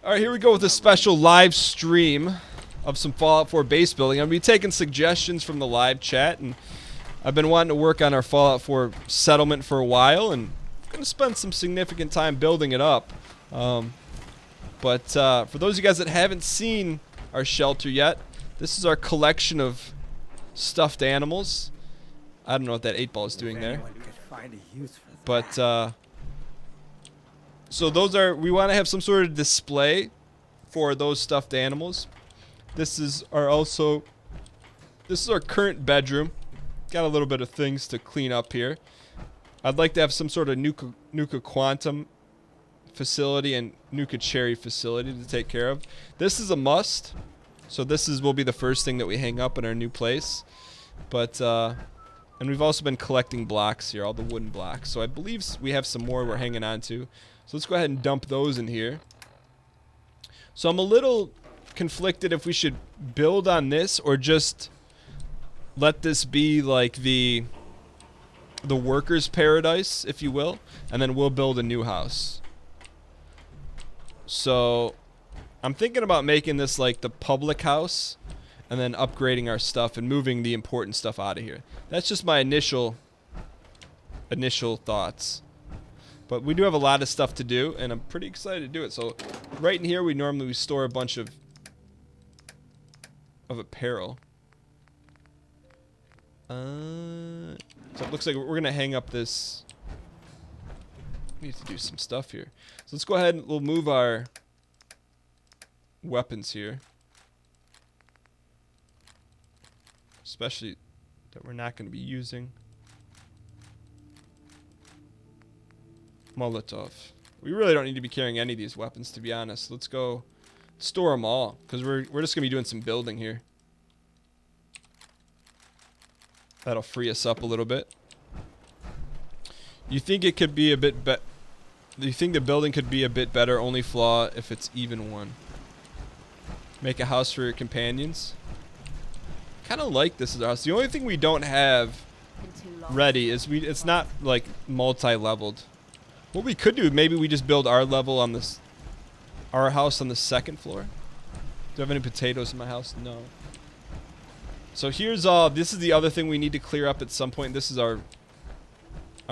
All right, here we go with a special live stream of some Fallout 4 base building. I'm going to be taking suggestions from the live chat, and I've been wanting to work on our Fallout 4 settlement for a while, and I'm going to spend some significant time building it up. But for those of you guys that haven't seen our shelter yet, this is our collection of stuffed animals. I don't know what that 8-ball is doing there. But so those are, we want to have some sort of display for those stuffed animals. This is our current bedroom. Got a little bit of things to clean up here. I'd like to have some sort of Nuka Quantum facility and Nuka Cherry facility to take care of. This is a must. So this will be the first thing that we hang up in our new place. But and we've also been collecting blocks here, all the wooden blocks. So I believe we have some more we're hanging on to. So let's go ahead and dump those in here. So I'm a little conflicted if we should build on this or just let this be like the workers' paradise, if you will, and then we'll build a new house. So I'm thinking about making this like the public house and then upgrading our stuff and moving the important stuff out of here. That's just my initial thoughts. But we do have a lot of stuff to do, and I'm pretty excited to do it. So right in here, we normally store a bunch of apparel. So it looks like we're going to hang up this. We need to do some stuff here. So let's go ahead and we'll move our weapons here. Especially that we're not going to be using. Molotov. We really don't need to be carrying any of these weapons, to be honest. Let's go store them all, because we're just going to be doing some building here. That'll free us up a little bit. You think it could be a bit better? Do you think the building could be a bit better? Only flaw if it's even one. Make a house for your companions. Kind of like this is our house. The only thing we don't have ready is it's not like multi-leveled. What we could do, maybe we just build our level on this, our house on the second floor. Do I have any potatoes in my house? No. So here's this is the other thing we need to clear up at some point. This is our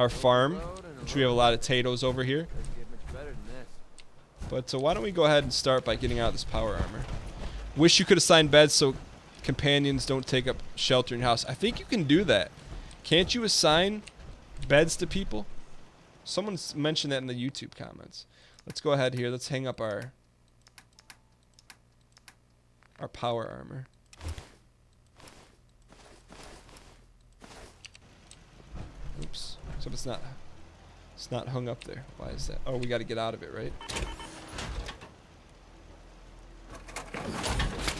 farm, which we have a lot of potatoes over here. But why don't we go ahead and start by getting out this power armor. Wish you could assign beds so companions don't take up shelter in your house. I think you can do that. Can't you assign beds to people? Someone mentioned that in the YouTube comments. Let's go ahead here. Let's hang up our power armor. Oops. So it's not hung up there. Why is that? Oh, we got to get out of it, right?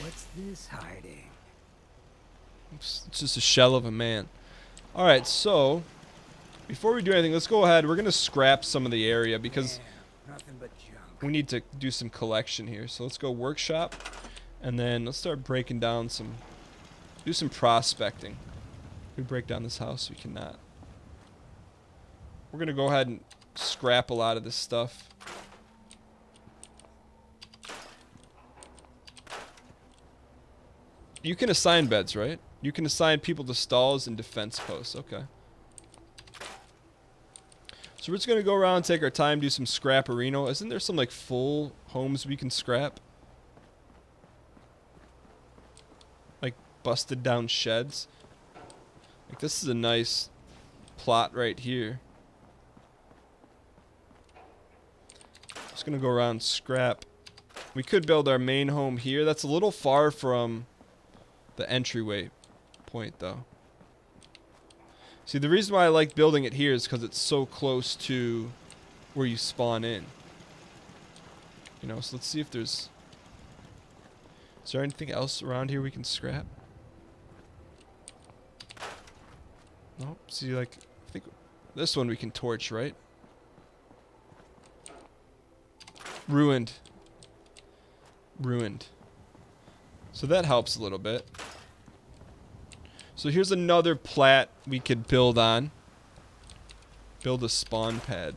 What's this hiding? Oops. It's just a shell of a man. All right, so before we do anything, let's go ahead. We're going to scrap some of the area because Nothing but junk. we need to do some collection here. So let's go workshop, and then let's start breaking down do some prospecting. If we break down this house, we cannot. We're going to go ahead and scrap a lot of this stuff. You can assign beds, right? You can assign people to stalls and defense posts. Okay. So we're just going to go around, take our time, do some scrap-arino. Isn't there some like full homes we can scrap? Like busted down sheds. Like this is a nice plot right here. Just going to go around and scrap. We could build our main home here. That's a little far from the entryway point though. See, the reason why I like building it here is because it's so close to where you spawn in. You know, so let's see if there's... Is there anything else around here we can scrap? Nope. See, like, I think this one we can torch, right? Ruined. Ruined. So that helps a little bit. So here's another plat we could build on. Build a spawn pad.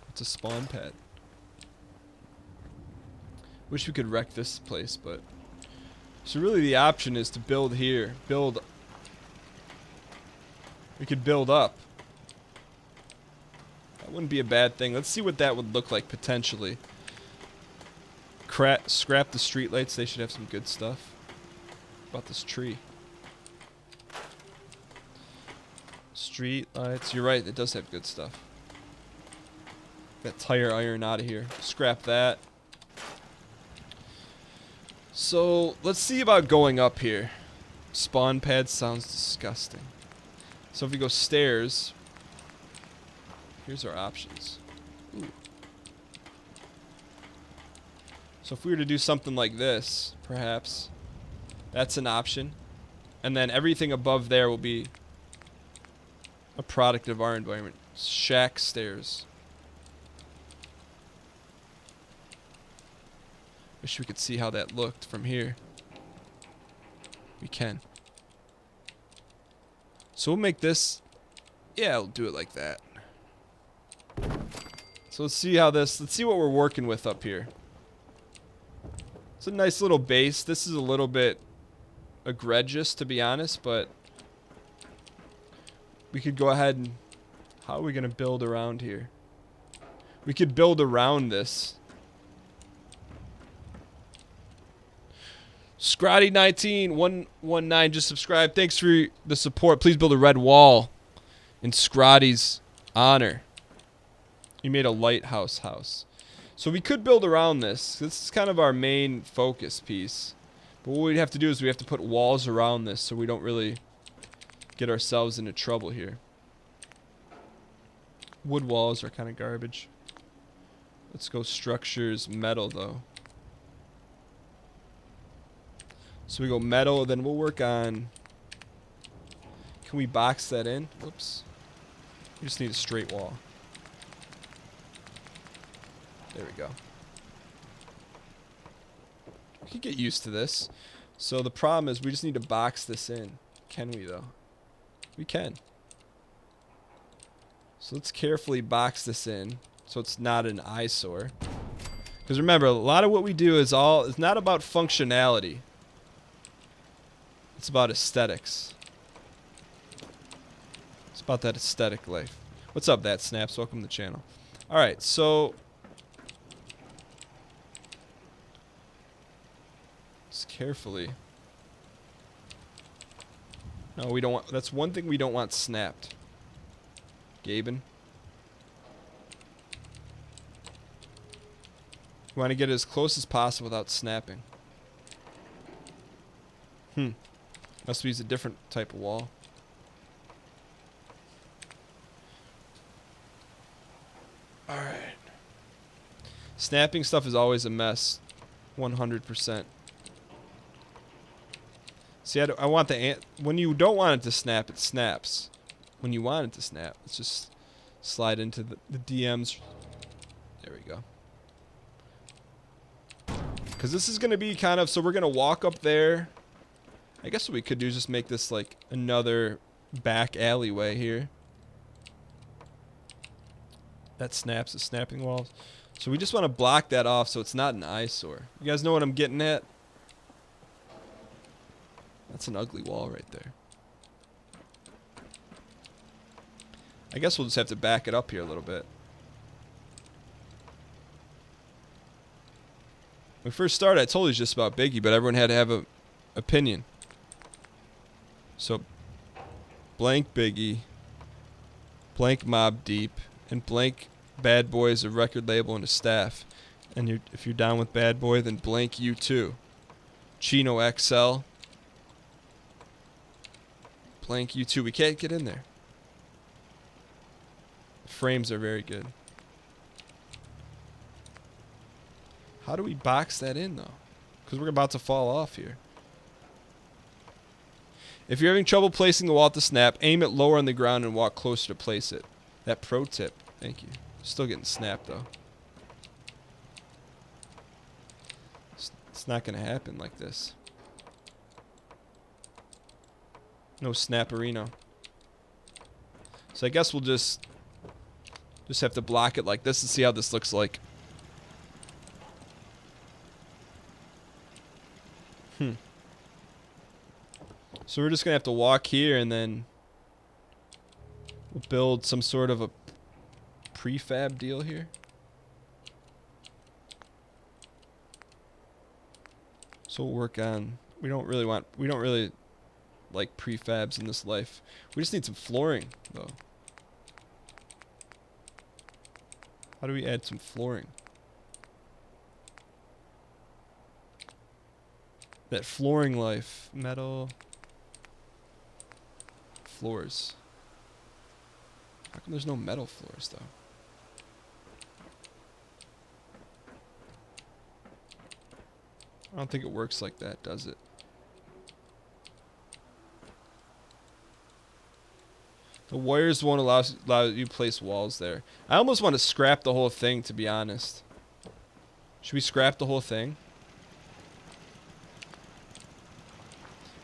What's a spawn pad? Wish we could wreck this place, but... So really the option is to build here. Build... We could build up. That wouldn't be a bad thing. Let's see what that would look like potentially. Scrap the streetlights. They should have some good stuff. About this tree. Streetlights. You're right. It does have good stuff. That tire iron out of here. Scrap that. So let's see about going up here. Spawn pad sounds disgusting. So if we go stairs, here's our options. Ooh. So if we were to do something like this, perhaps, that's an option. And then everything above there will be a product of our environment. Shack stairs. Wish we could see how that looked from here. We can. So we'll make this... Yeah, we'll do it like that. So let's see how this... Let's see what we're working with up here. It's a nice little base. This is a little bit egregious, to be honest, but... We could go ahead and... How are we going to build around here? We could build around this. Scrotty19119 just subscribed. Thanks for the support. Please build a red wall in Scrotty's honor. You made a lighthouse house. So we could build around this. This is kind of our main focus piece. But what we'd have to do is we have to put walls around this so we don't really get ourselves into trouble here. Wood walls are kind of garbage. Let's go structures, metal though. So we go metal, then we'll work on... Can we box that in? Whoops. We just need a straight wall. There we go. We could get used to this. So the problem is we just need to box this in. Can we though? We can. So let's carefully box this in so it's not an eyesore. Because remember, a lot of what we do is not about functionality. It's about aesthetics. It's about that aesthetic life. What's up, That Snaps? Welcome to the channel. Alright, so... Just carefully. No, we don't want... That's one thing we don't want snapped. Gaben. We want to get it as close as possible without snapping. Must use a different type of wall. Alright. Snapping stuff is always a mess. 100%. See, I want the... When you don't want it to snap, it snaps. When you want it to snap, let's just slide into the DMs. There we go. Because this is going to be kind of... So we're going to walk up there. I guess what we could do is just make this like another back alleyway here. That snaps the snapping walls. So we just want to block that off so it's not an eyesore. You guys know what I'm getting at? That's an ugly wall right there. I guess we'll just have to back it up here a little bit. When we first started, I told you it was just about Biggie, but everyone had to have an opinion. So, blank Biggie, blank Mobb Deep, and blank Bad Boy's a record label and a staff. And if you're down with Bad Boy, then blank U2. Chino XL. Blank U2. We can't get in there. The frames are very good. How do we box that in, though? Because we're about to fall off here. If you're having trouble placing the wall at the snap, aim it lower on the ground and walk closer to place it. That pro tip. Thank you. Still getting snapped, though. It's not going to happen like this. No snapperino. So I guess we'll just have to block it like this and see how this looks like. So we're just gonna have to walk here and then we'll build some sort of a prefab deal here. So we'll work on, we don't really like prefabs in this life. We just need some flooring though. How do we add some flooring? That flooring life. Metal. Floors. How come there's no metal floors though? I don't think it works like that, does it? The wires won't allow you to place walls there. I almost want to scrap the whole thing, to be honest. Should we scrap the whole thing?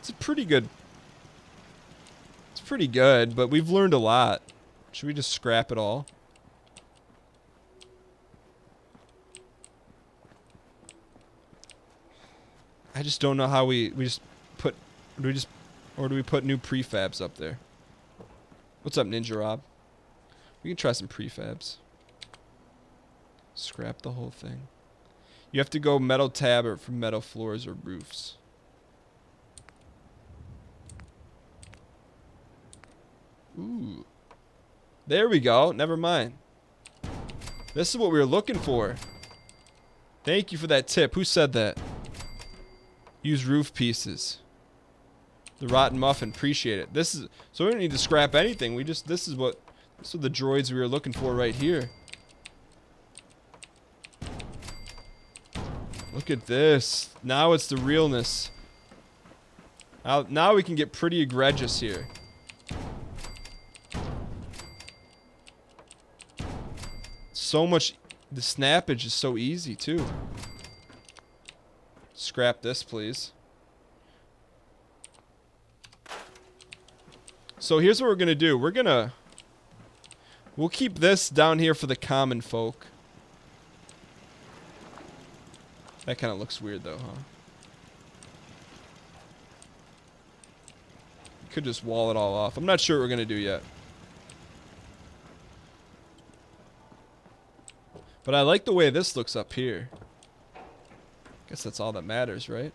It's pretty good. It's pretty good, but we've learned a lot. Should we just scrap it all? I just don't know how we just put, do we put new prefabs up there? What's up, Ninja Rob? We can try some prefabs. Scrap the whole thing. You have to go metal tab or for metal floors or roofs. Ooh. There we go. Never mind. This is what we were looking for. Thank you for that tip. Who said that? Use roof pieces. The rotten muffin. Appreciate it. This is so we don't need to scrap anything. This is what the droids we were looking for right here. Look at this. Now it's the realness. Now we can get pretty egregious here. So much. The snappage is so easy too. Scrap this, please. So here's what we're gonna do. We'll keep this down here for the common folk. That kind of looks weird though, huh? Could just wall it all off. I'm not sure what we're gonna do yet. But I like the way this looks up here. Guess that's all that matters, right?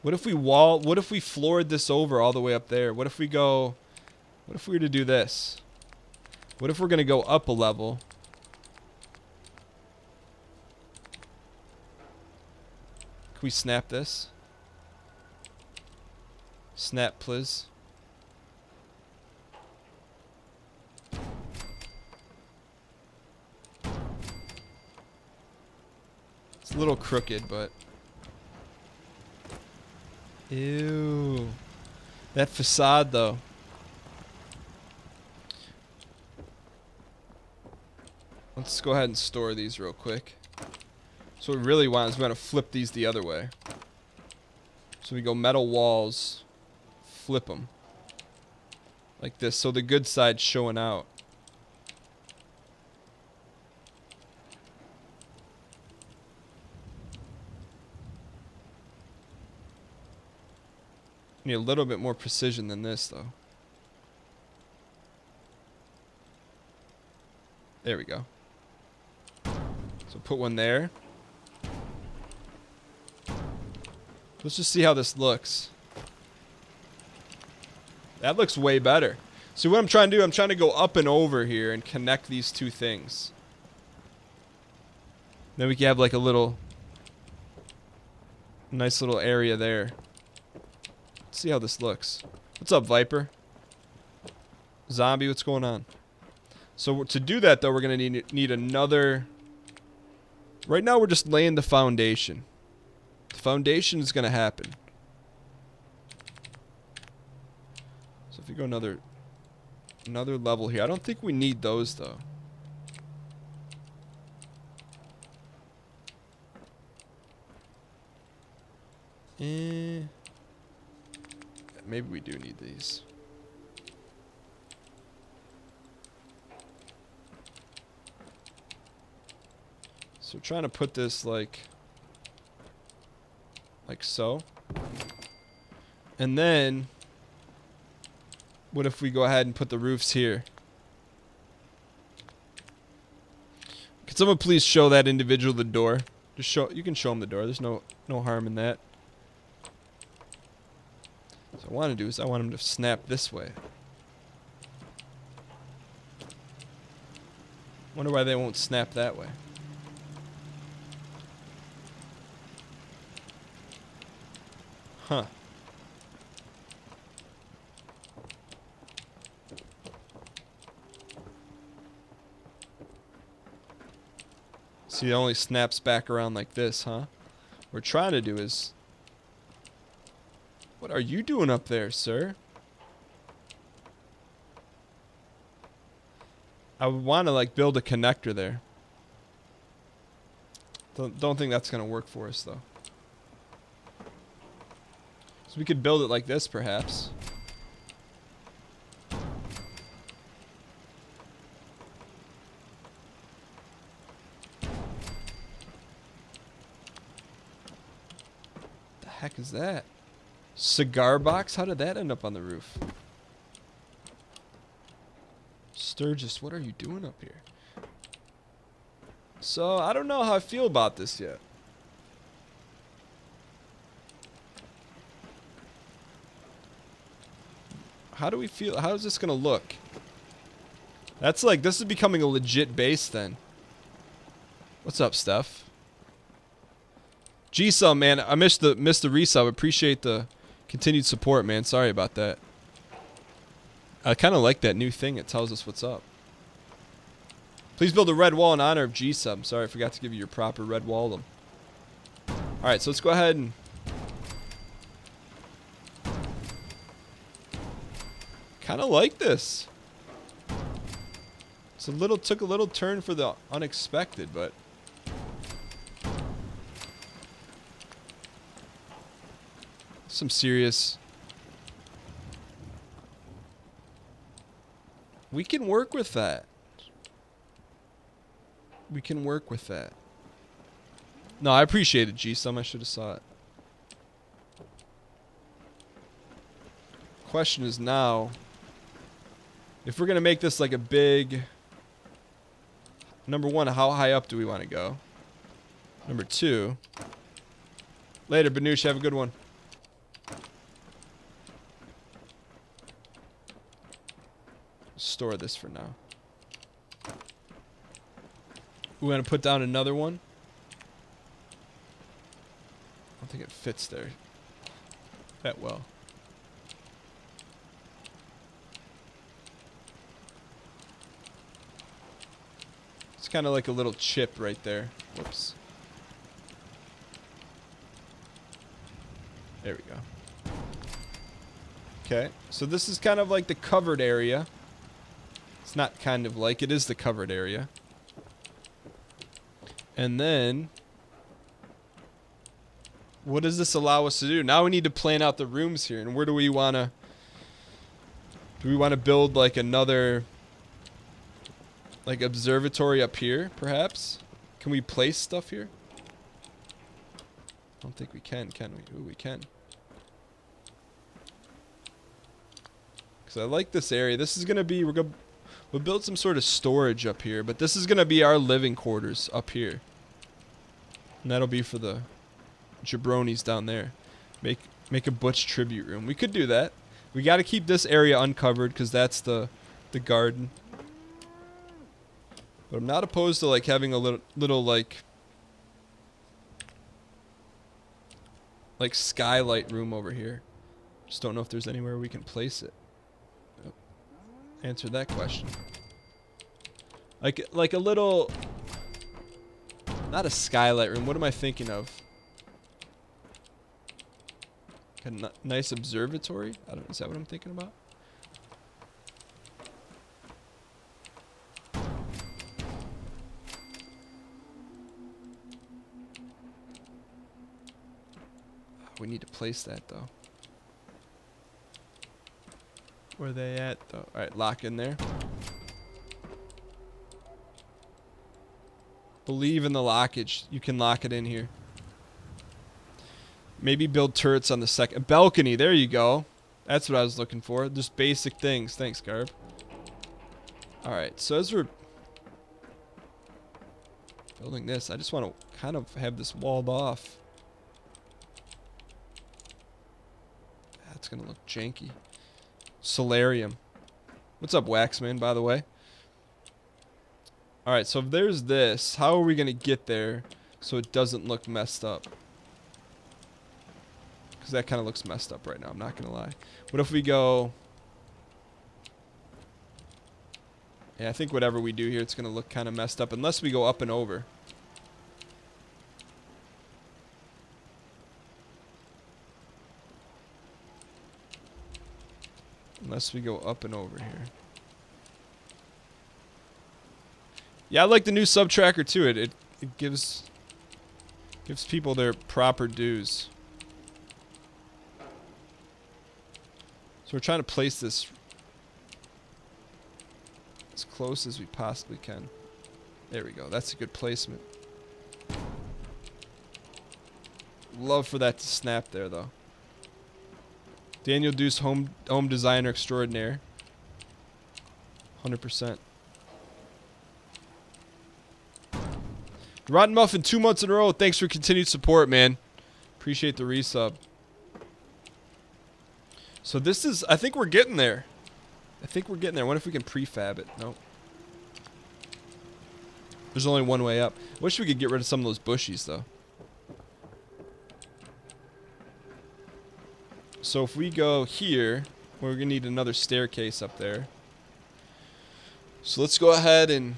What if we floored this over all the way up there? What if we were to do this? What if we're gonna go up a level? Can we snap this? Snap, please. It's a little crooked, but... Ew. That facade, though. Let's go ahead and store these real quick. So what we really want is we want to flip these the other way. So we go metal walls, flip them. Like this, so the good side's showing out. Need a little bit more precision than this, though. There we go. So put one there. Let's just see how this looks. That looks way better. See what I'm trying to do? I'm trying to go up and over here and connect these two things. Then we can have like a nice little area there. Let's see how this looks. What's up, Viper? Zombie, what's going on? So to do that, though, we're going to need another... Right now, we're just laying the foundation. The foundation is going to happen. So if you go another level here. I don't think we need those, though. Maybe we do need these. So trying to put this like so. And then what if we go ahead and put the roofs here? Could someone please show that individual the door? Just show, you can show him the door. There's no harm in that. So what I want to do is I want him to snap this way. Wonder why they won't snap that way. Huh. See, it only snaps back around like this, huh? What we're trying to do is... What are you doing up there, sir? I would want to like build a connector there. Don't think that's gonna work for us though. So we could build it like this perhaps. The heck is that? Cigar box? How did that end up on the roof? Sturgis, what are you doing up here? So, I don't know how I feel about this yet. How do we feel? How is this gonna look? That's like, this is becoming a legit base then. What's up, Steph? G-Sub, man, I missed the resub. Appreciate the continued support, man. Sorry about that. I kind of like that new thing. It tells us what's up. Please build a red wall in honor of G-Sub. Sorry, I forgot to give you your proper red wall. Alright, so let's go ahead and... kind of like this. It's a little... took a little turn for the unexpected, but... some serious... we can work with that. We can work with that. No, I appreciate it, G-Sum. I should have saw it. Question is now, if we're going to make this like a big... number one, how high up do we want to go? Number two... later, Banoosh. Have a good one. Store this for now. We want to put down another one. I don't think it fits there that well. It's kind of like a little chip right there. Whoops. There we go. Okay, so this is kind of like the covered area. It's not kind of like, it is the covered area. And then, what does this allow us to do? Now we need to plan out the rooms here. And where do we want to... do we want to build like another... like observatory up here, perhaps? Can we place stuff here? I don't think we can we? Ooh, we can. Because I like this area. This is going to be... we'll build some sort of storage up here, but this is going to be our living quarters up here. And that'll be for the jabronis down there. Make a Butch tribute room. We could do that. We got to keep this area uncovered because that's the garden. But I'm not opposed to like having a little like skylight room over here. Just don't know if there's anywhere we can place it. Answer that question. Like a little... not a skylight room. What am I thinking of? Like a nice observatory? I don't... is that what I'm thinking about? We need to place that though. Where are they at though? Alright, lock in there. Believe in the lockage. You can lock it in here. Maybe build turrets on the second balcony. There you go. That's what I was looking for. Just basic things. Thanks, Garb. Alright, so as we're building this, I just want to kind of have this walled off. That's going to look janky. Solarium. What's up, Waxman, by the way? Alright, so if there's this, how are we going to get there so it doesn't look messed up? Because that kind of looks messed up right now, I'm not going to lie. What if we go... Yeah, I think whatever we do here, it's going to look kind of messed up unless we go up and over. Unless we go up and over here. Yeah, I like the new sub tracker too. It gives people their proper dues. So we're trying to place this as close as we possibly can. There we go. That's a good placement. Love for that to snap there though. Daniel Deuce, home designer extraordinaire. 100%. Rotten Muffin, 2 months in a row. Thanks for continued support, man. Appreciate the resub. So this is, I think we're getting there. I think we're getting there. What if we can prefab it? Nope. There's only one way up. Wish we could get rid of some of those bushies, though. So if we go here, we're going to need another staircase up there. So let's go ahead and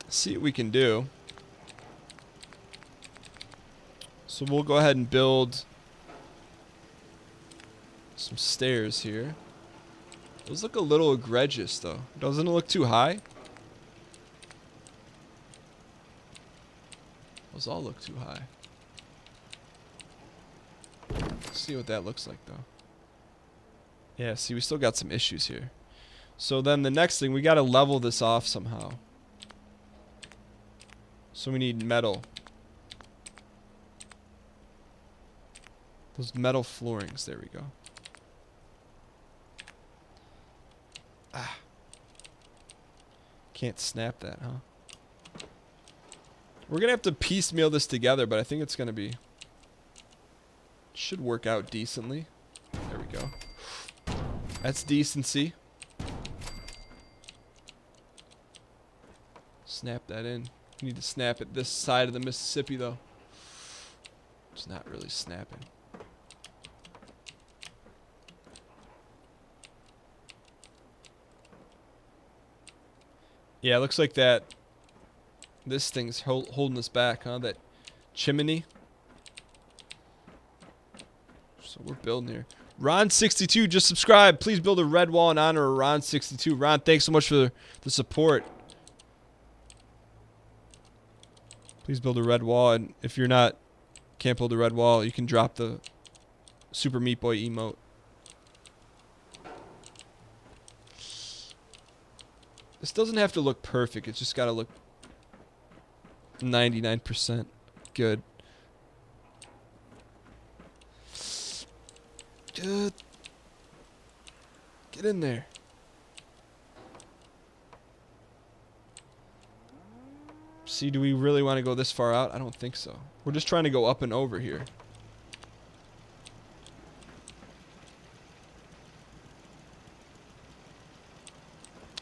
see what we can do. So we'll go ahead and build some stairs here. Those look a little egregious, though. Doesn't it look too high? Those all look too high. Let's see what that looks like, though. Yeah, see, we still got some issues here. So then the next thing, we got to level this off somehow. So we need metal. Those metal floorings, there we go. Ah. Can't snap that, huh? We're going to have to piecemeal this together, but I think it's going to be... Should work out decently. There we go. That's decency. Snap that in. We need to snap it this side of the Mississippi, though. It's not really snapping. Yeah, it looks like that. This thing's holding us back, huh? That chimney. So we're building here. Ron62 just subscribed. Please build a red wall in honor of Ron62. Ron, thanks so much for the support. Please build a red wall, and if you're not, can't build a red wall, you can drop the Super Meat Boy emote. This doesn't have to look perfect. It's just got to look 99% good. Good. Get in there. See, do we really want to go this far out? I don't think so. We're just trying to go up and over here.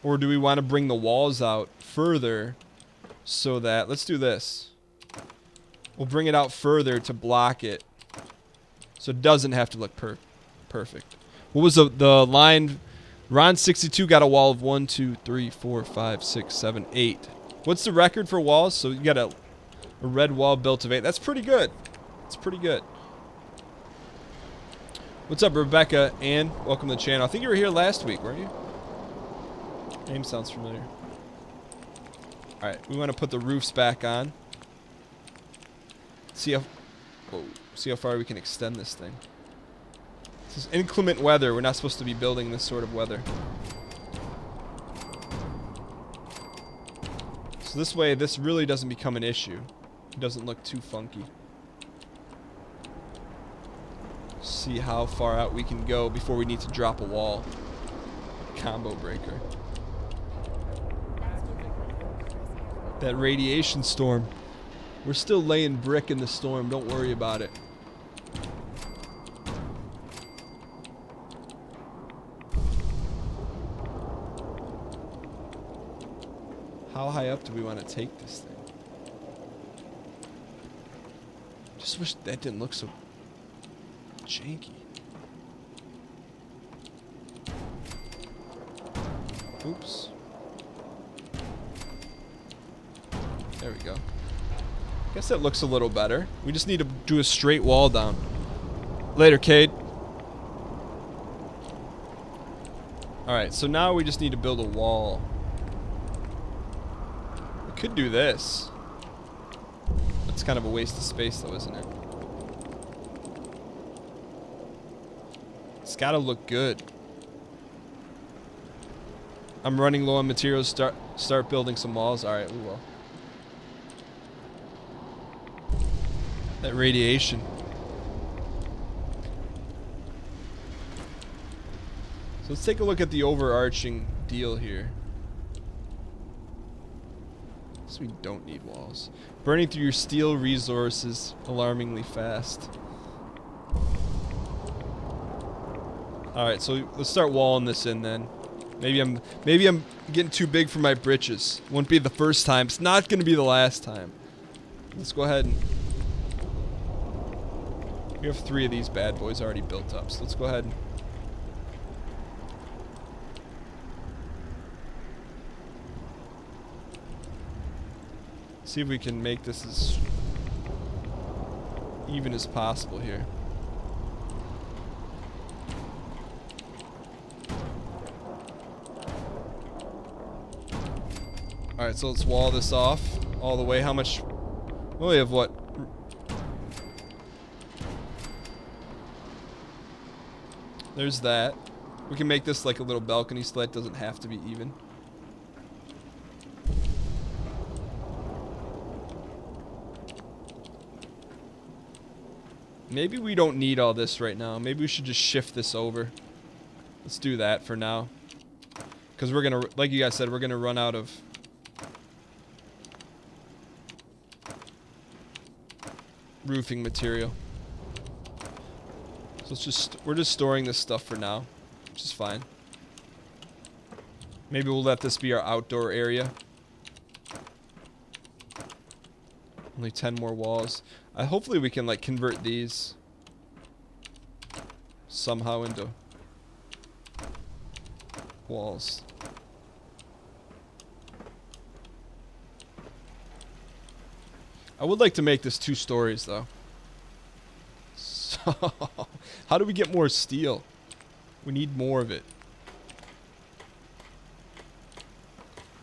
Or do we want to bring the walls out further so that... Let's do this. We'll bring it out further to block it. So it doesn't have to look perfect. What was the line? Ron62 got a wall of 1, 2, 3, 4, 5, 6, 7, 8. What's the record for walls? So you got a red wall built of 8. That's pretty good. It's pretty good. What's up, Rebecca? Ann, welcome to the channel. I think you were here last week, weren't you? Name sounds familiar. Alright, we want to put the roofs back on. See how far we can extend this thing. This is inclement weather. We're not supposed to be building this sort of weather. It's So this way, this really doesn't become an issue. It doesn't look too funky. See how far out we can go before we need to drop a wall. Combo breaker. That radiation storm. We're still laying brick in the storm. Don't worry about it. How high up do we want to take this thing? Just wish that didn't look so janky. Oops. There we go. Guess that looks a little better. We just need to do a straight wall down. Later, Cade. Alright, so now we just need to build a wall. We could do this. It's kind of a waste of space though, isn't it? It's gotta look good. I'm running low on materials. Start building some walls. Alright, we will. That radiation. So let's take a look at the overarching deal here. So we don't need walls. Burning through your steel resources alarmingly fast. Alright, so let's start walling this in then. Maybe I'm getting too big for my britches. Won't be the first time. It's not gonna be the last time. Let's go ahead and we have 3 of these bad boys already built up, so let's go ahead and see if we can make this as even as possible here. Alright, so let's wall this off all the way. How much? Well, we have what? There's that. We can make this like a little balcony so that doesn't have to be even. Maybe we don't need all this right now. Maybe we should just shift this over. Let's do that for now. Because we're gonna, like you guys said, we're gonna run out of roofing material. So it's we're just storing this stuff for now, which is fine. Maybe we'll let this be our outdoor area. Only 10 more walls. Hopefully we can like convert these somehow into walls. I would like to make this 2 stories though. So how do we get more steel? We need more of it.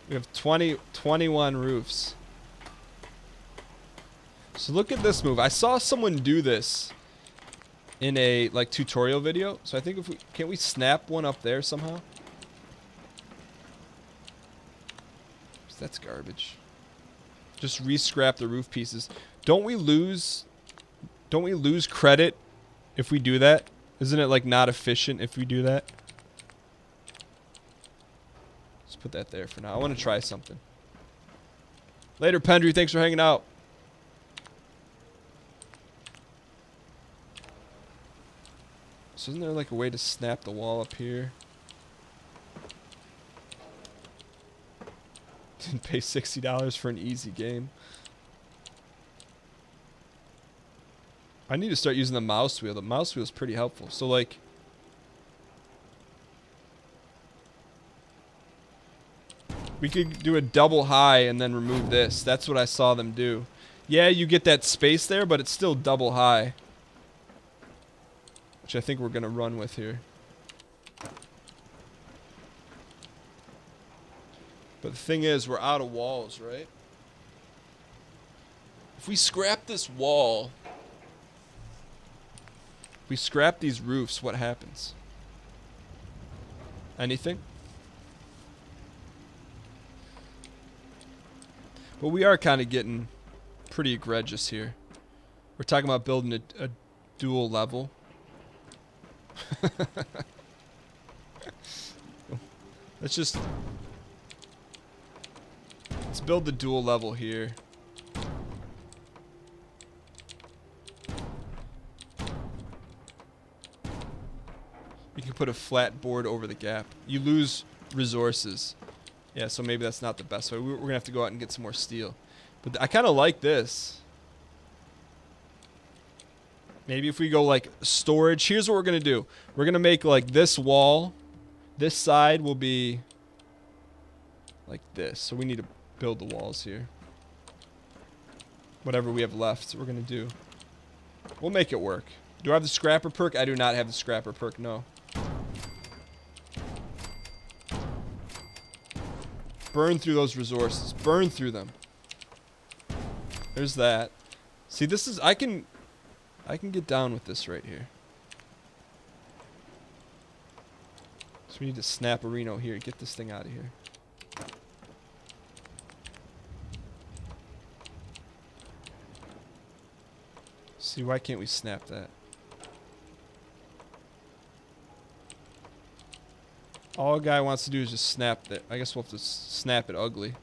We have 21 roofs. So look at this move. I saw someone do this in a like tutorial video. So I think if we can't we snap one up there somehow? That's garbage. Just re-scrap the roof pieces. Don't we lose credit if we do that? Isn't it like not efficient if we do that? Let's put that there for now. I want to try something. Later, Pendry. Thanks for hanging out. So isn't there like a way to snap the wall up here? Didn't pay $60 for an easy game. I need to start using the mouse wheel. The mouse wheel is pretty helpful. So like, we could do a double high and then remove this. That's what I saw them do. Yeah, you get that space there, but it's still double high. Which I think we're going to run with here. But the thing is, we're out of walls, right? If we scrap this wall, if we scrap these roofs, what happens? Anything? But we are kind of getting pretty egregious here. We're talking about building a dual level. Let's build the dual level here. You can put a flat board over the gap. You lose resources. Yeah, so maybe that's not the best way. We're gonna have to go out and get some more steel. But I kind of like this. Maybe if we go like storage. Here's what we're gonna do. We're gonna make like this wall. This side will be like this. So we need to build the walls here. Whatever we have left, we're gonna do. We'll make it work. Do I have the scrapper perk? I do not have the scrapper perk, no. Burn through those resources. Burn through them. There's that. See, this is... I can get down with this right here. So we need to snap a Reno here. Get this thing out of here. See, why can't we snap that? All a guy wants to do is just snap that. I guess we'll have to snap it ugly.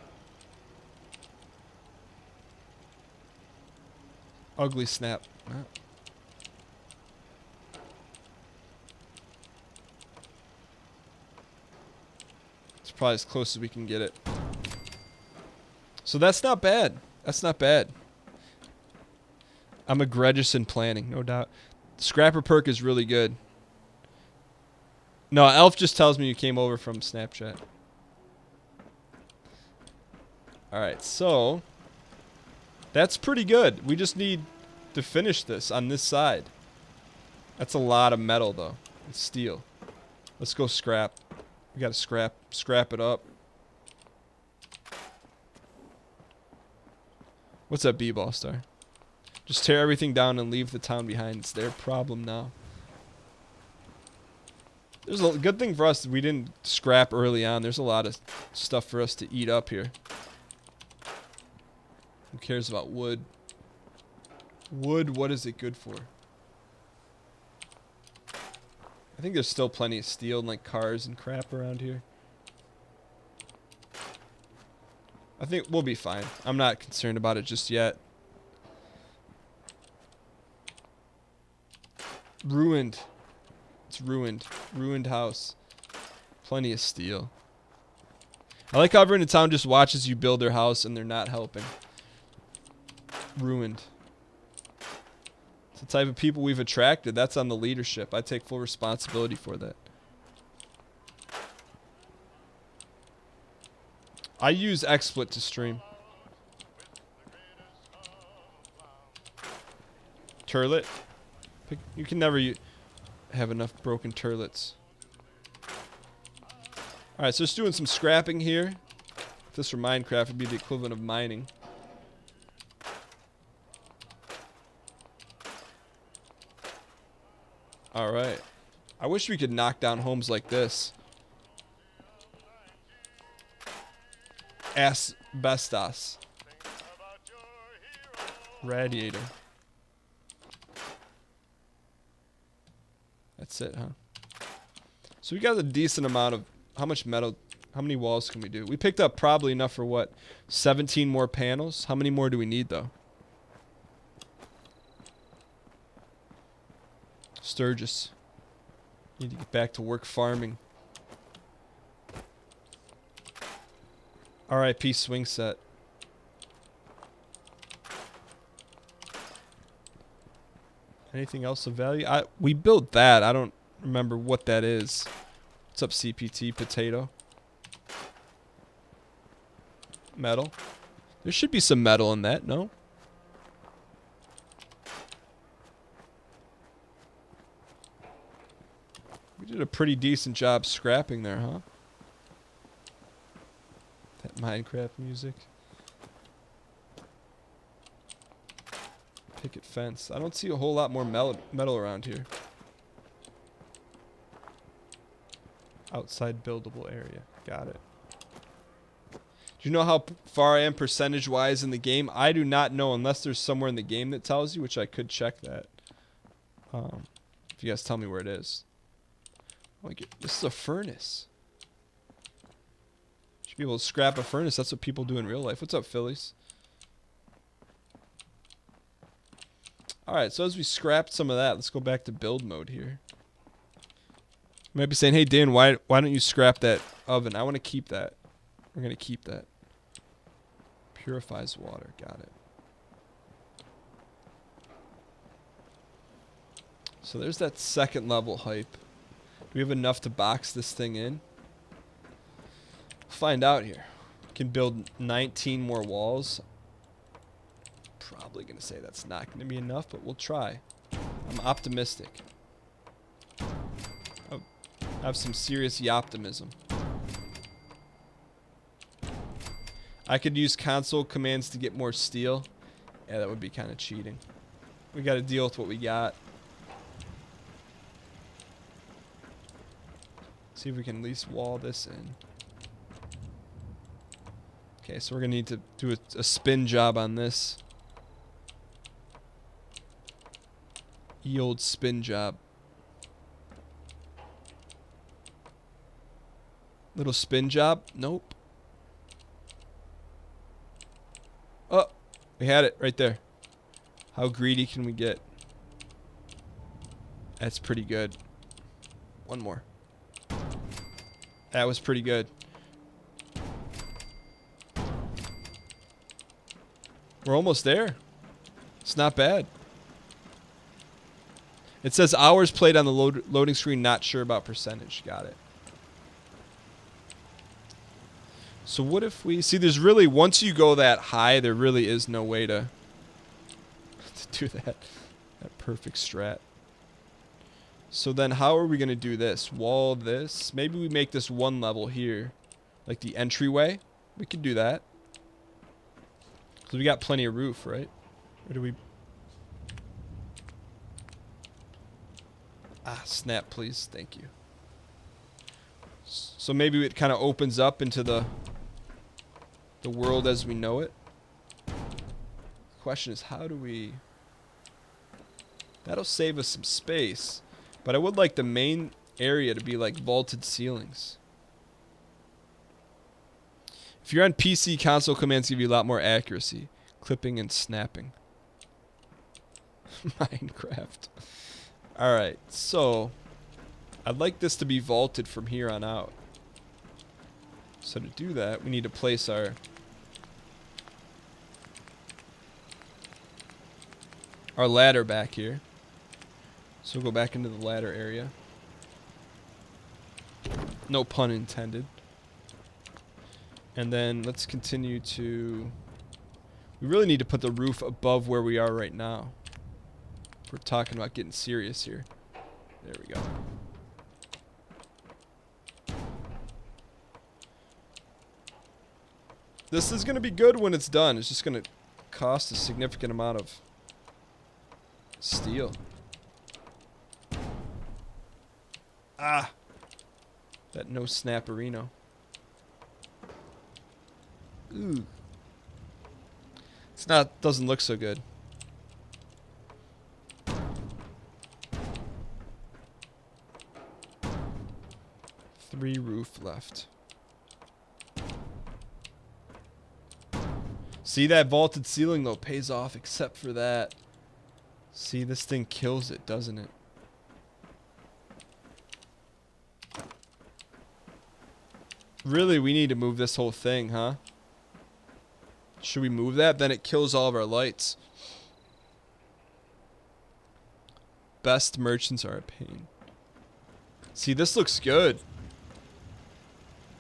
Ugly snap. It's probably as close as we can get it. So that's not bad. That's not bad. I'm egregious in planning, no doubt. Scrapper perk is really good. No, Elf just tells me you came over from Snapchat. Alright, so that's pretty good. We just need to finish this on this side. That's a lot of metal though. It's steel. Let's go scrap. We gotta scrap it up. What's that B-ball star? Just tear everything down and leave the town behind. It's their problem now. There's a good thing for us that we didn't scrap early on. There's a lot of stuff for us to eat up here. Who cares about wood? Wood, what is it good for? I think there's still plenty of steel and like cars and crap around here. I think we'll be fine. I'm not concerned about it just yet. Ruined. It's ruined. Ruined house. Plenty of steel. I like how everyone in town just watches you build their house and they're not helping. Ruined. It's the type of people we've attracted. That's on the leadership. I take full responsibility for that. I use XSplit to stream. Turlet. You can never have enough broken turlets. Alright, so just doing some scrapping here. If this were Minecraft, it'd be the equivalent of mining. Alright. I wish we could knock down homes like this. Asbestos. Radiator. That's it, huh? So we got a decent amount of... How much metal... How many walls can we do? We picked up probably enough for what? 17 more panels? How many more do we need, though? Sturgis. Need to get back to work farming. R.I.P. swing set. Anything else of value? We built that. I don't remember what that is. What's up, CPT? Potato. Metal. There should be some metal in that, no? We did a pretty decent job scrapping there, huh? That Minecraft music. Picket fence. I don't see a whole lot more metal around here. Outside buildable area. Got it. Do you know how far I am percentage-wise in the game? I do not know unless there's somewhere in the game that tells you, which I could check that. If you guys tell me where it is. This is a furnace. Should be able to scrap a furnace. That's what people do in real life. What's up, Phillies? Alright, so as we scrapped some of that, let's go back to build mode here. You might be saying, hey, Dan, why don't you scrap that oven? I want to keep that. We're going to keep that. Purifies water. Got it. So there's that second level hype. Do we have enough to box this thing in? Find out here. We can build 19 more walls. Probably going to say that's not going to be enough, but we'll try. I'm optimistic. I have some serious optimism. I could use console commands to get more steel. Yeah, that would be kind of cheating. We got to deal with what we got. See if we can at least wall this in. Okay, so we're going to need to do a spin job on this. Ye old spin job. Little spin job? Nope. Oh, we had it right there. How greedy can we get? That's pretty good. One more. That was pretty good. We're almost there. It's not bad. It says hours played on the loading screen, not sure about percentage. Got it. So what if we... See, there's really... Once you go that high, there really is no way to do that. That perfect strat. So then how are we going to do this? Wall this. Maybe we make this one level here. Like the entryway. We could do that. Because we got plenty of roof, right? Or do we... Ah, snap, please. Thank you. So maybe it kind of opens up into the world as we know it. The question is, how do we... That'll save us some space. But I would like the main area to be like vaulted ceilings. If you're on PC, console commands give you a lot more accuracy. Clipping and snapping. Minecraft. Alright, so I'd like this to be vaulted from here on out. So to do that, we need to place our ladder back here. So we'll go back into the ladder area. No pun intended. And then let's continue to... We really need to put the roof above where we are right now. We're talking about getting serious here. There we go. This is going to be good when it's done. It's just going to cost a significant amount of steel. Ah! That no snapperino. Ooh. It's not, doesn't look so good. Three roof left. See, that vaulted ceiling though pays off except for that. See, this thing kills it, doesn't it? Really, we need to move this whole thing, huh? Should we move that? Then it kills all of our lights. Best merchants are a pain. See, this looks good.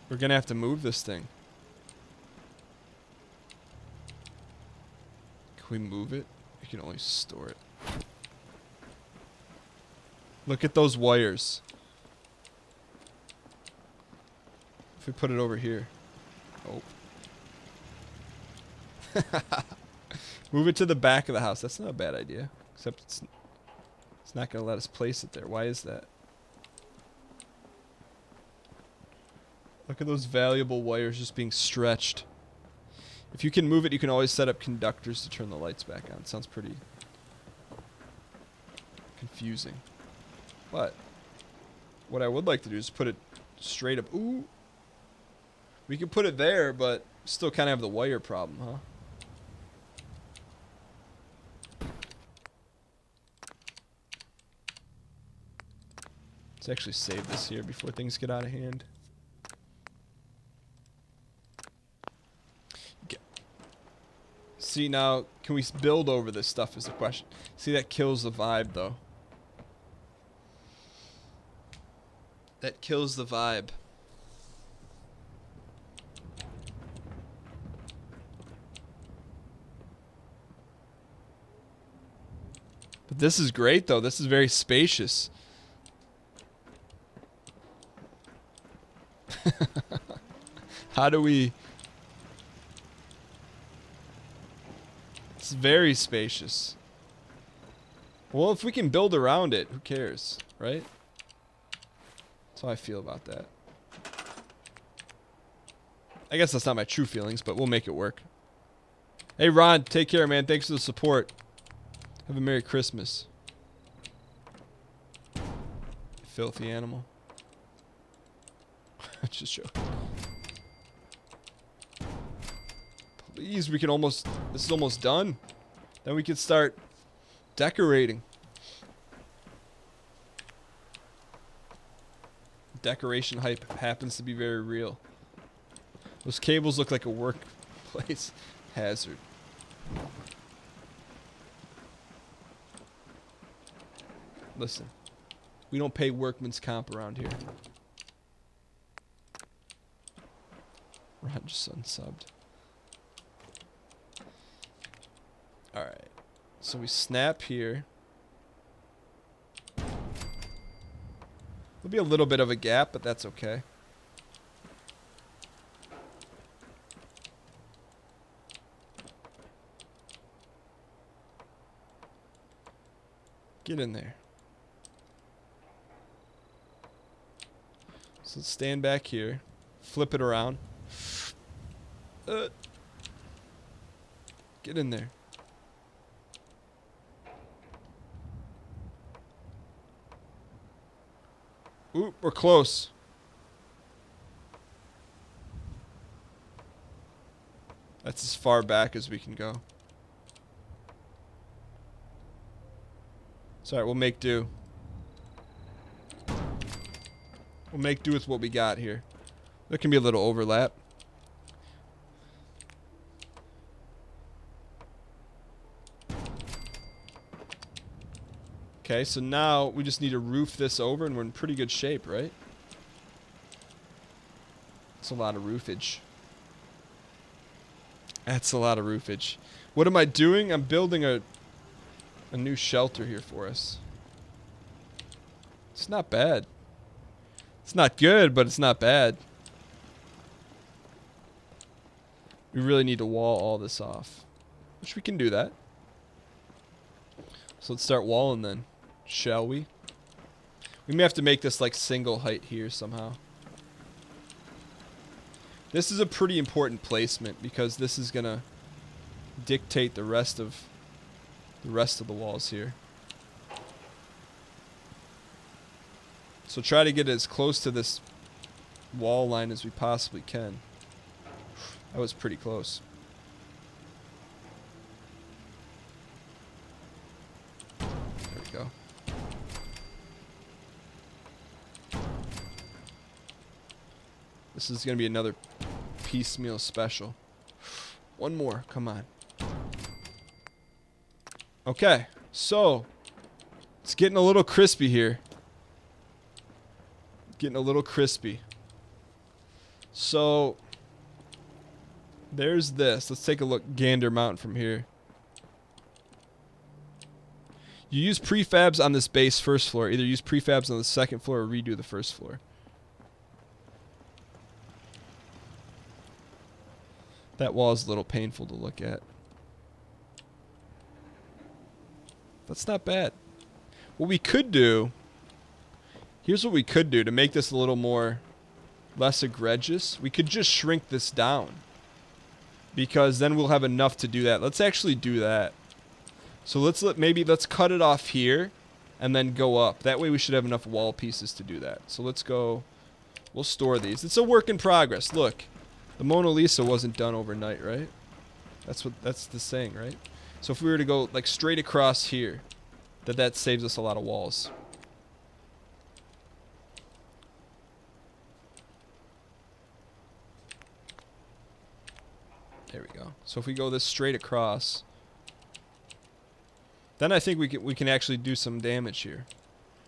We're gonna have to move this thing. Can we move it? We can only store it. Look at those wires. If we put it over here. Oh. Move it to the back of the house. That's not a bad idea. Except it's not going to let us place it there. Why is that? Look at those valuable wires just being stretched. If you can move it, you can always set up conductors to turn the lights back on. Sounds pretty confusing. But what I would like to do is put it straight up. Ooh. We could put it there, but still kind of have the wire problem, huh? Let's actually save this here before things get out of hand. See, now, can we build over this stuff is the question. See, that kills the vibe, though. That kills the vibe. But this is great, though. This is very spacious. How do we... It's very spacious. Well, if we can build around it, who cares, right? That's how I feel about that. I guess that's not my true feelings, but we'll make it work. Hey, Ron, take care, man. Thanks for the support. Have a Merry Christmas. Filthy animal. Just joking. Please, we can almost... This is almost done. Then we can start decorating. Decoration hype happens to be very real. Those cables look like a workplace hazard. Listen, we don't pay workman's comp around here. Ron just unsubbed. Alright. So we snap here. There'll be a little bit of a gap, but that's okay. Get in there. So let's stand back here. Flip it around. Get in there. Ooh, we're close. That's as far back as we can go. It's alright, we'll make do. We'll make do with what we got here. There can be a little overlap. Okay, so now we just need to roof this over and we're in pretty good shape, right? That's a lot of roofage. That's a lot of roofage. What am I doing? I'm building a new shelter here for us. It's not bad. It's not good, but it's not bad. We really need to wall all this off. Which we can do that. So let's start walling then. Shall we? We may have to make this like single height here somehow. This is a pretty important placement because this is gonna dictate the rest of the walls here. So try to get as close to this wall line as we possibly can. That was pretty close. There we go. This is going to be another piecemeal special. One more, come on. Okay, so it's getting a little crispy here. Getting a little crispy. So there's this. Let's take a look Gander Mountain from here. You use prefabs on this base first floor. Either use prefabs on the second floor or redo the first floor. That wall is a little painful to look at. That's not bad. What we could do... Here's what we could do to make this a little more... less egregious. We could just shrink this down. because then we'll have enough to do that. Let's actually do that. So let's cut it off here and then go up. That way we should have enough wall pieces to do that. So let's go. We'll store these. It's a work in progress. Look, the Mona Lisa wasn't done overnight, right? That's the saying, right? So if we were to go like straight across here, that saves us a lot of walls. There we go. So if we go this straight across, then I think we can actually do some damage here.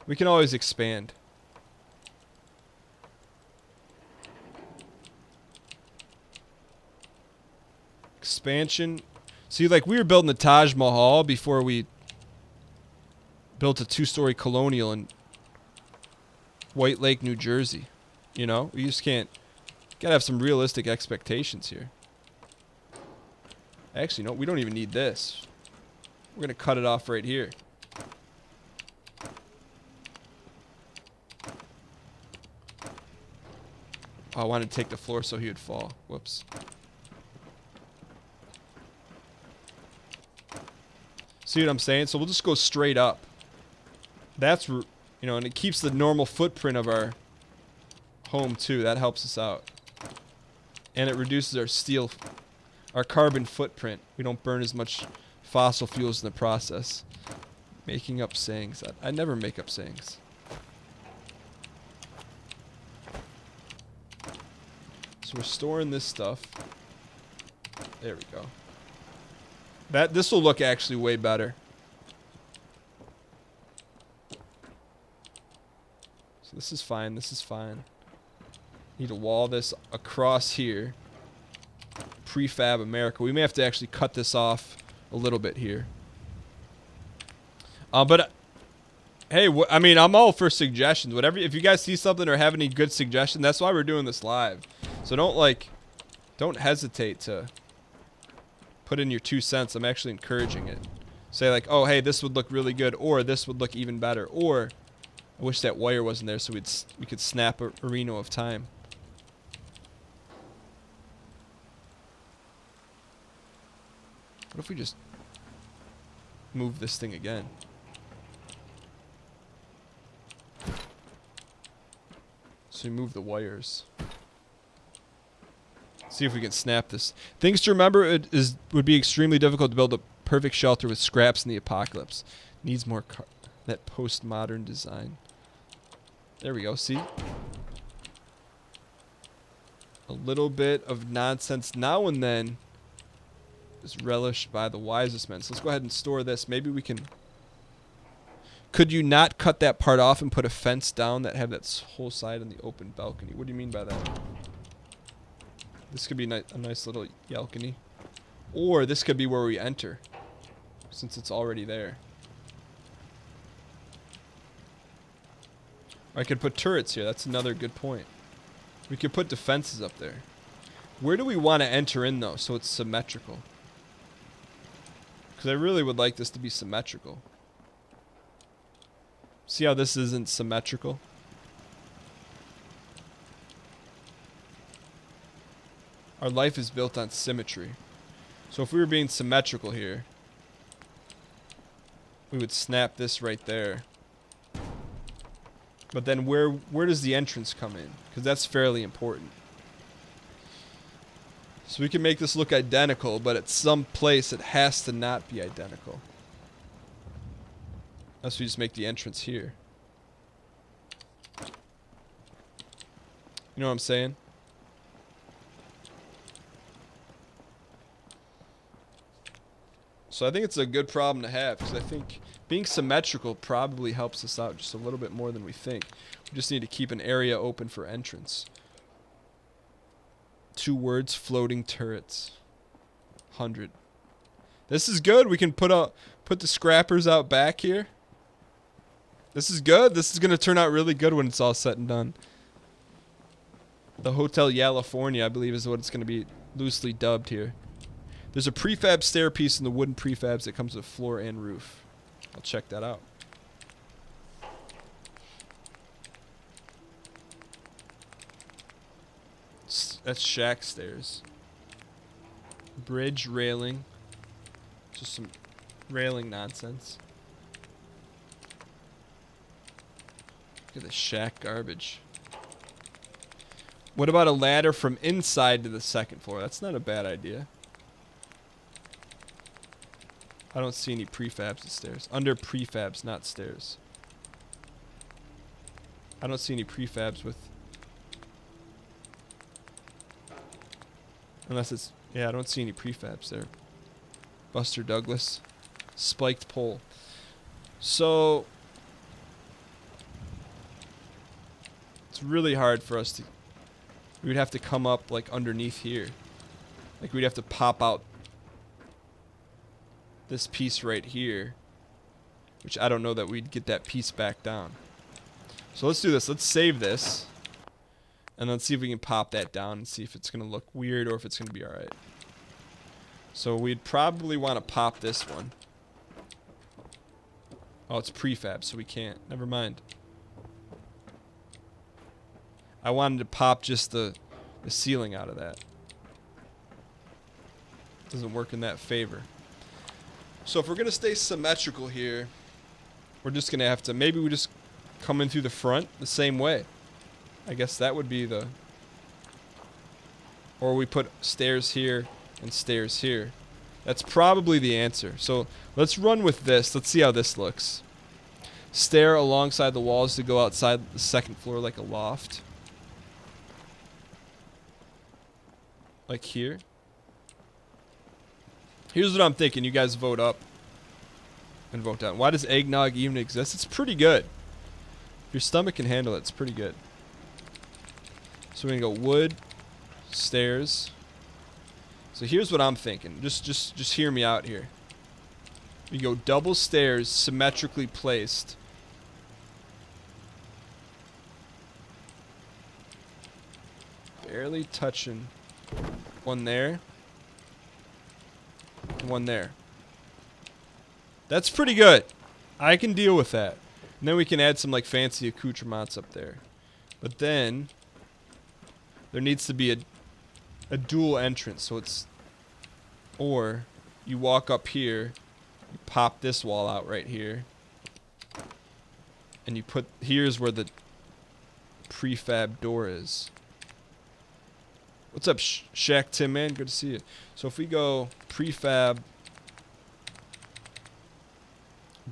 We can always expand. Expansion. See, like we were building the Taj Mahal before we built a 2-story colonial in White Lake, New Jersey. You know, we just can't. Gotta have some realistic expectations here. Actually, no, we don't even need this. We're gonna cut it off right here. Oh, I wanted to take the floor so he would fall. Whoops. See what I'm saying? So we'll just go straight up. That's, you know, and it keeps the normal footprint of our home too. That helps us out. And it reduces our carbon footprint. We don't burn as much fossil fuels in the process. Making up sayings. I never make up sayings. So we're storing this stuff. There we go. This will look actually way better. So this is fine. This is fine. Need to wall this across here. Prefab America. We may have to actually cut this off a little bit here. But hey, I mean, I'm all for suggestions. Whatever. If you guys see something or have any good suggestions, that's why we're doing this live. So don't hesitate to put in your 2 cents. I'm actually encouraging it. Say like, oh, hey, this would look really good, or this would look even better, or I wish that wire wasn't there so we could snap a Reno of time. What if we just move this thing again? So we move the wires. See if we can snap this. Things to remember: would be extremely difficult to build a perfect shelter with scraps in the apocalypse. Needs more that postmodern design. There we go. See? A little bit of nonsense now and then is relished by the wisest men. So let's go ahead and store this. Maybe we can. Could you not cut that part off and put a fence down that have that whole side on the open balcony? What do you mean by that? This could be a nice little balcony. Or this could be where we enter, since it's already there. I could put turrets here. That's another good point. We could put defenses up there. Where do we want to enter in, though, so it's symmetrical? Because I really would like this to be symmetrical. See how this isn't symmetrical? Our life is built on symmetry. So if we were being symmetrical here, we would snap this right there. But then where does the entrance come in? Because that's fairly important. So we can make this look identical, but at some place it has to not be identical. Unless we just make the entrance here. You know what I'm saying? So I think it's a good problem to have, because I think being symmetrical probably helps us out just a little bit more than we think. We just need to keep an area open for entrance. 2 words: floating turrets. 100. This is good. We can put the scrappers out back here. This is good. This is going to turn out really good when it's all said and done. The Hotel California, I believe, is what it's going to be loosely dubbed here. There's a prefab stair piece in the wooden prefabs that comes with floor and roof. I'll check that out. That's shack stairs. Bridge railing. Just some railing nonsense. Look at the shack garbage. What about a ladder from inside to the second floor? That's not a bad idea. I don't see any prefabs of stairs. Under prefabs, not stairs. I don't see any prefabs with... Unless it's... Yeah, I don't see any prefabs there. Buster Douglas. Spiked pole. So... It's really hard for us to... We would have to come up, like, underneath here. Like, we'd have to pop out this piece right here. Which I don't know that we'd get that piece back down. So let's do this. Let's save this. And let's see if we can pop that down and see if it's going to look weird or if it's going to be alright. So we'd probably want to pop this one. Oh, it's prefab, so we can't. Never mind. I wanted to pop just the ceiling out of that. Doesn't work in that favor. So if we're going to stay symmetrical here, we're just going to have to... Maybe we just come in through the front the same way. I guess that would be the... Or we put stairs here and stairs here. That's probably the answer. So let's run with this. Let's see how this looks. Stair alongside the walls to go outside the second floor like a loft. Like here. Here's what I'm thinking. You guys vote up and vote down. Why does eggnog even exist? It's pretty good. If your stomach can handle it, it's pretty good. So we're going to go wood, stairs. So here's what I'm thinking. Just hear me out here. We go double stairs, symmetrically placed. Barely touching. One there. One there. That's pretty good. I can deal with that. And then we can add some like fancy accoutrements up there. But then there needs to be a dual entrance. So it's... Or you walk up here, you pop this wall out right here. And you put... Here's where the prefab door is. What's up, Shaq Tim, man? Good to see you. So if we go prefab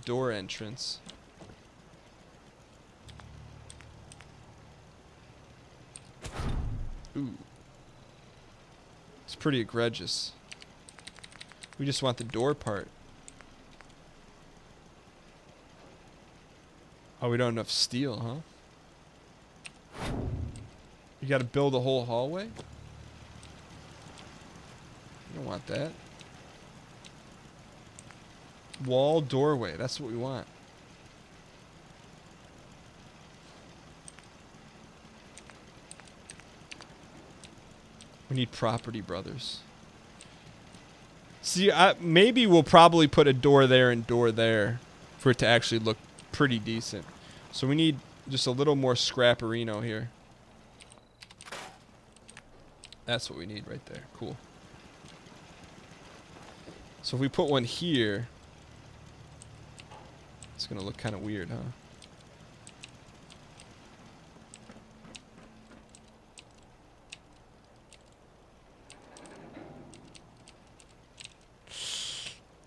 door entrance. Ooh. It's pretty egregious. We just want the door part. Oh, we don't have enough steel, huh? You gotta build a whole hallway? You don't want that. Wall, doorway. That's what we want. We need Property Brothers. See, maybe we'll probably put a door there and door there for it to actually look pretty decent. So we need just a little more scrapperino here. That's what we need right there. Cool. So if we put one here, it's going to look kind of weird, huh?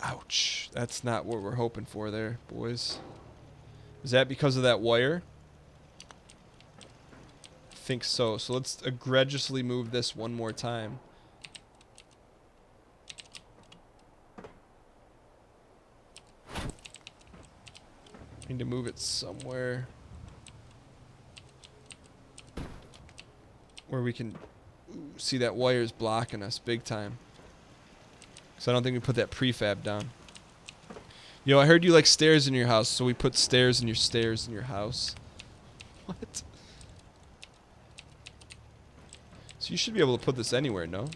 Ouch. That's not what we're hoping for there, boys. Is that because of that wire? I think so. So let's egregiously move this one more time. Need to move it somewhere where we can see that wire's blocking us big time. Because I don't think we put that prefab down. Yo, I heard you like stairs in your house, so we put stairs in your house. What? So you should be able to put this anywhere, no?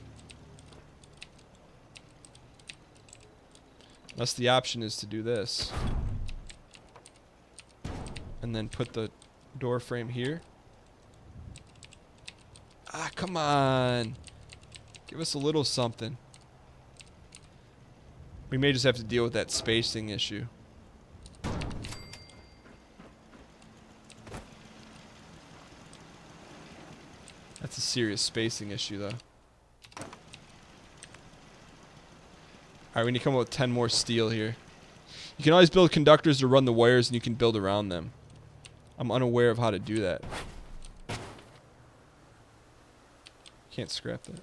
Unless the option is to do this. And then put the door frame here. Ah, come on. Give us a little something. We may just have to deal with that spacing issue. That's a serious spacing issue, though. Alright, we need to come up with 10 more steel here. You can always build conductors to run the wires, and you can build around them. I'm unaware of how to do that. Can't scrap that.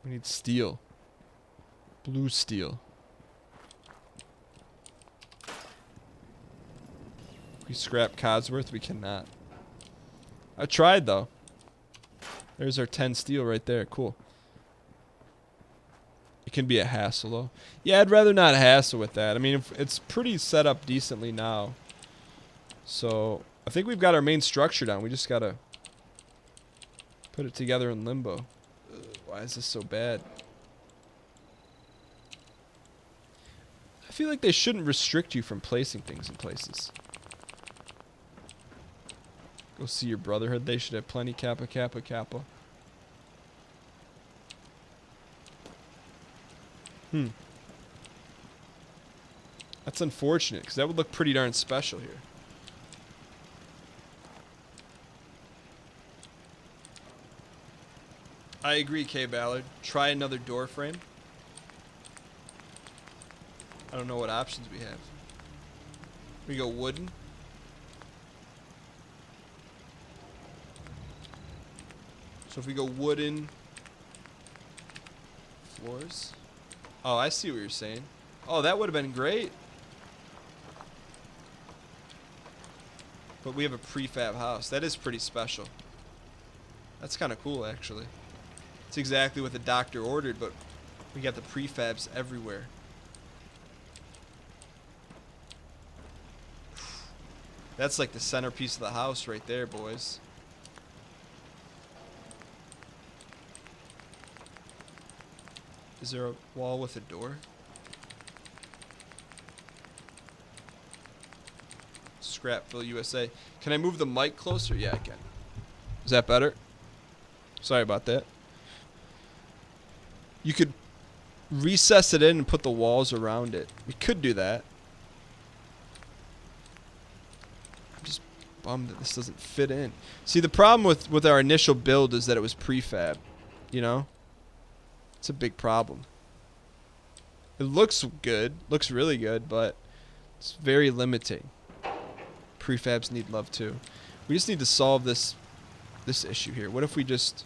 We need steel. Blue steel. We scrap Codsworth? We cannot. I tried, though. There's our 10 steel right there. Cool. It can be a hassle, though. Yeah, I'd rather not hassle with that. I mean, if it's pretty set up decently now. So, I think we've got our main structure down. We just gotta put it together in limbo. Ugh, why is this so bad? I feel like they shouldn't restrict you from placing things in places. Go see your Brotherhood. They should have plenty. Kappa, Kappa, Kappa. That's unfortunate, because that would look pretty darn special here. I agree, K. Ballard. Try another door frame. I don't know what options we have. We go wooden. So if we go wooden floors. Oh, I see what you're saying. Oh, that would have been great. But we have a prefab house. That is pretty special. That's kind of cool, actually. It's exactly what the doctor ordered, but we got the prefabs everywhere. That's like the centerpiece of the house right there, boys. Is there a wall with a door? Scrapville, USA. Can I move the mic closer? Yeah, I can. Is that better? Sorry about that. You could recess it in and put the walls around it. We could do that. I'm just bummed that this doesn't fit in. See, the problem with our initial build is that it was prefab. You know? It's a big problem. It looks good. Looks really good, but it's very limiting. Prefabs need love too. We just need to solve this issue here. What if we just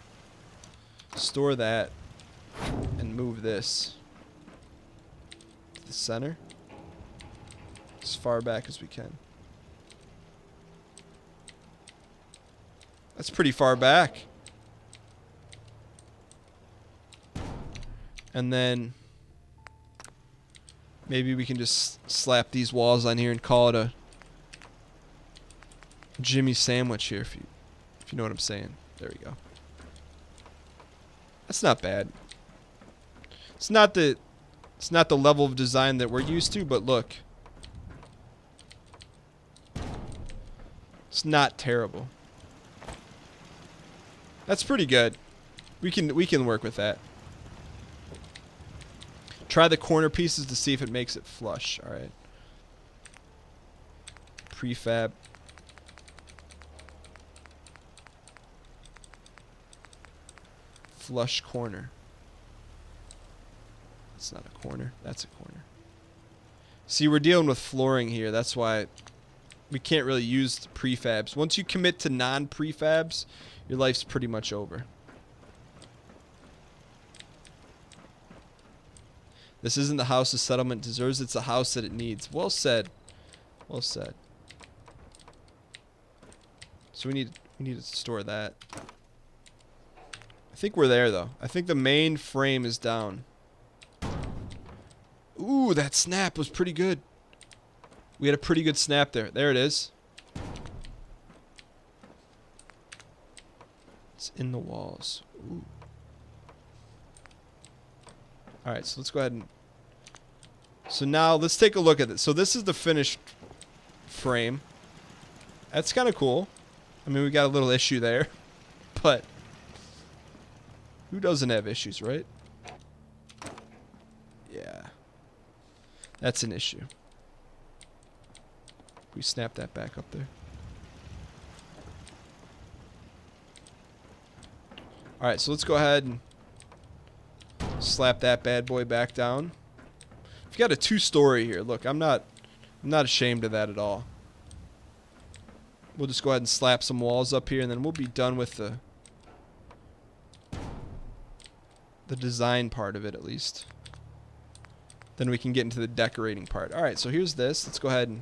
store that and move this to the center as far back as we can? That's pretty far back. And then maybe we can just slap these walls on here and call it a Jimmy sandwich here, if you know what I'm saying. There we go. That's not bad. It's not the level of design that we're used to, but look. It's not terrible. That's pretty good. We can work with that. Try the corner pieces to see if it makes it flush. All right. Prefab. Flush corner. That's not a corner. That's a corner. See, we're dealing with flooring here. That's why we can't really use the prefabs. Once you commit to non-prefabs, your life's pretty much over. This isn't the house the settlement deserves. It's the house that it needs. Well said. Well said. So we need to store that. I think we're there, though. I think the main frame is down. Ooh, that snap was pretty good. We had a pretty good snap there. There it is. It's in the walls. Ooh. Alright, so let's go ahead and... So now, let's take a look at this. So this is the finished frame. That's kind of cool. I mean, we got a little issue there. But Who doesn't have issues, right? Yeah. That's an issue. We snap that back up there. Alright, so let's go ahead and slap that bad boy back down. We've got a 2-story here. Look, I'm not ashamed of that at all. We'll just go ahead and slap some walls up here, and then we'll be done with the design part of it, at least. Then we can get into the decorating part. Alright, so here's this. Let's go ahead and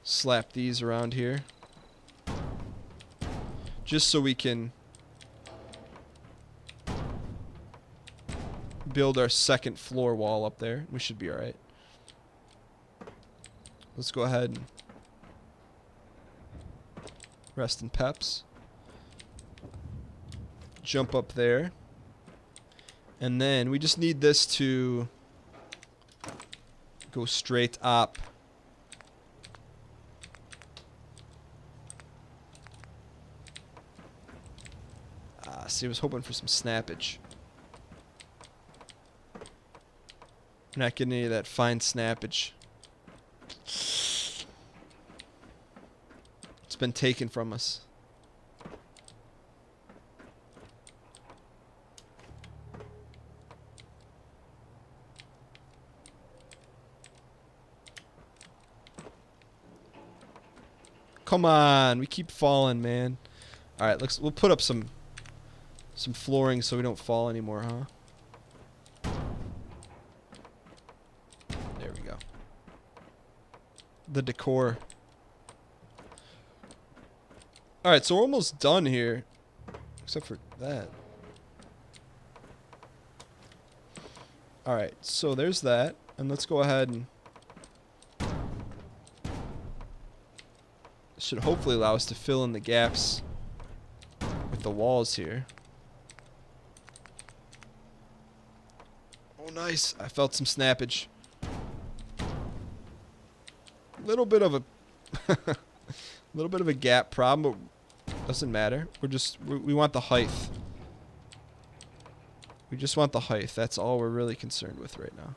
slap these around here. Just so we can build our second floor wall up there. We should be alright. Let's go ahead and rest in peps. Jump up there. And then we just need this to go straight up. See, I was hoping for some snappage. Not getting any of that fine snappage. It's been taken from us. Come on, we keep falling, man. All right, we'll put up some flooring so we don't fall anymore, huh? There we go. The decor. All right, so we're almost done here, except for that. All right, so there's that, and let's go ahead and should hopefully allow us to fill in the gaps with the walls here. Oh, nice. I felt some snappage. Little bit of a gap problem, but doesn't matter. We want the height. We just want the height. That's all we're really concerned with right now.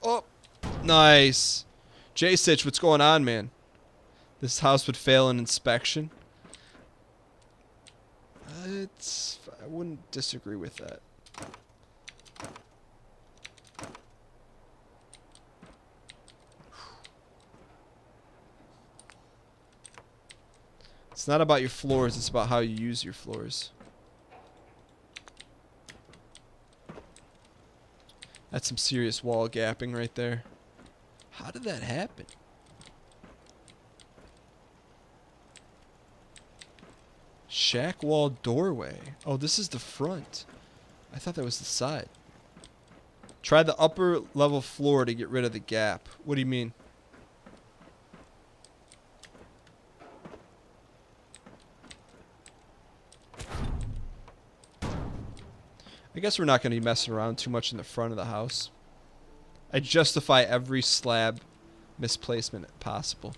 Oh, nice. J-Sitch, what's going on, man? This house would fail an inspection. I wouldn't disagree with that. It's not about your floors, it's about how you use your floors. That's some serious wall gapping right there. How did that happen? Shack wall doorway. Oh, this is the front. I thought that was the side. Try the upper level floor to get rid of the gap. What do you mean? I guess we're not going to be messing around too much in the front of the house. I justify every slab misplacement possible.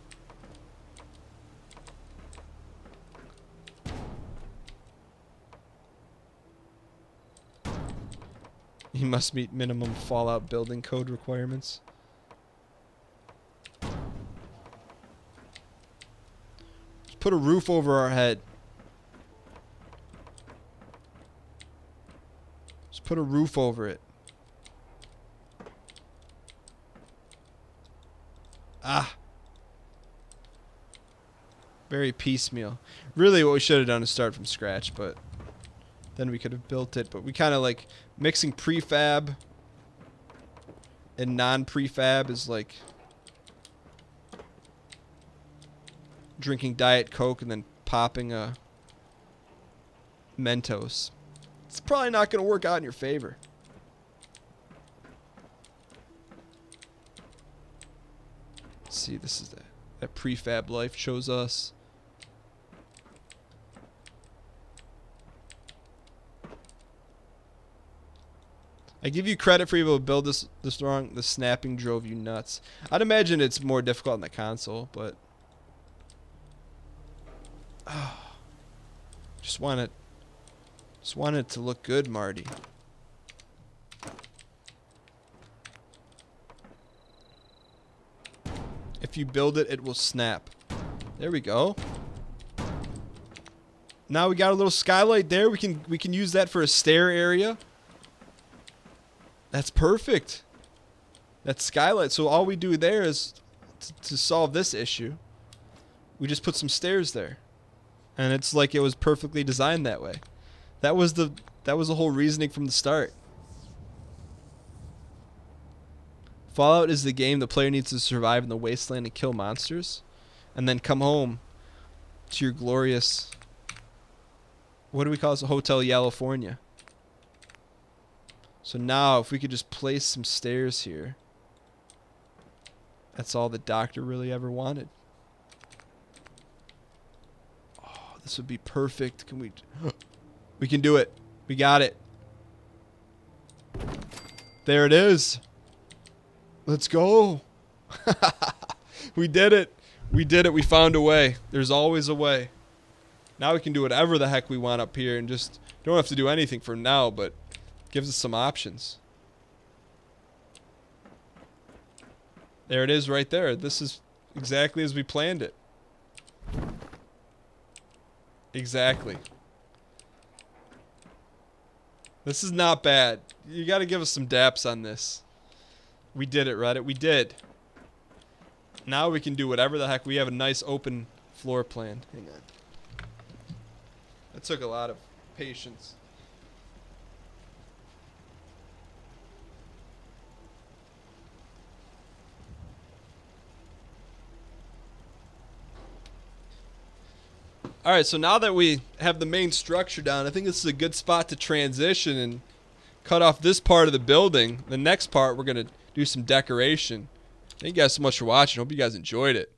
You must meet minimum Fallout building code requirements. Just put a roof over our head. Just put a roof over it. Ah. Very piecemeal. Really what we should have done is start from scratch, but then we could have built it. But we kind of like mixing prefab and non-prefab is like drinking Diet Coke and then popping a Mentos. It's probably not going to work out in your favor. Let's see, this is that prefab life shows us. I give you credit for being able to build this wrong. The snapping drove you nuts. I'd imagine it's more difficult in the console, but Just want it to look good, Marty. If you build it, it will snap. There we go. Now we got a little skylight there. We can use that for a stair area. That's perfect. That's skylight. So all we do there is to solve this issue. We just put some stairs there. And it's like it was perfectly designed that way. That was the whole reasoning from the start. Fallout is the game the player needs to survive in the wasteland and kill monsters, and then come home to your glorious, what do we call this? Hotel California. So now, if we could just place some stairs here, that's all the doctor really ever wanted. Oh, this would be perfect. Can we? We can do it. We got it. There it is. Let's go. We did it. We did it. We found a way. There's always a way. Now we can do whatever the heck we want up here and just don't have to do anything for now, but gives us some options. There it is right there. This is exactly as we planned it. Exactly. This is not bad. You got to give us some daps on this. We did it, Reddit. We did. Now we can do whatever the heck. We have a nice open floor plan. Hang on. That took a lot of patience. Alright, so now that we have the main structure down, I think this is a good spot to transition and cut off this part of the building. The next part, we're going to do some decoration. Thank you guys so much for watching. Hope you guys enjoyed it.